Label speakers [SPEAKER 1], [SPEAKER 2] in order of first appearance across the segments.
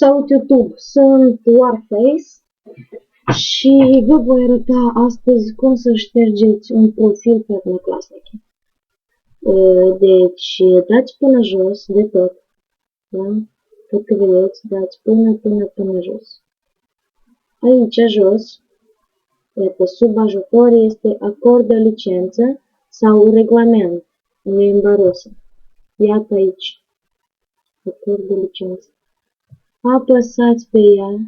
[SPEAKER 1] Salut YouTube, sunt Warface și vă voi arăta astăzi cum să ștergeți un profil pe Classic. Deci dați până jos de tot, da? Tot că vedeți, dați până jos. Aici jos, iată, sub ajutor este acord de licență sau regulament în limba rusă. Iată aici, acord de licență. Apăsați pe ea,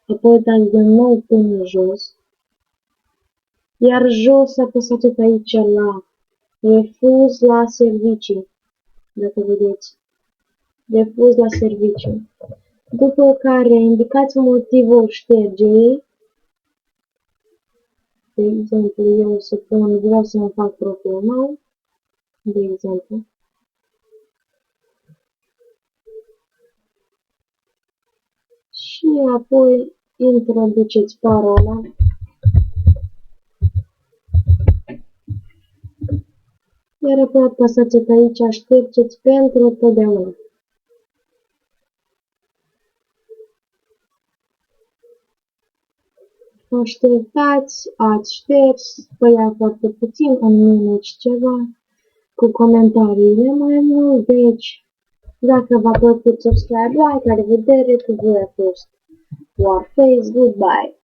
[SPEAKER 1] apoi dați din nou până jos, iar jos apăsați aici la refuz la servicii, dacă vedeți, refuz la servicii. După care indicați motivul ștergerii, de exemplu, eu vreau să-mi fac profil nou, de exemplu. Și apoi introduceți parola. Iar apoi apăsați aici, ștergeți pentru totdeauna. Așteptați, ați șters, vă ia foarte puțin, un minut și ceva, cu comentariile mai mult, deci, dacă v-a plăcut, subscribe, like, la revedere, cu voi a fost Warface, goodbye!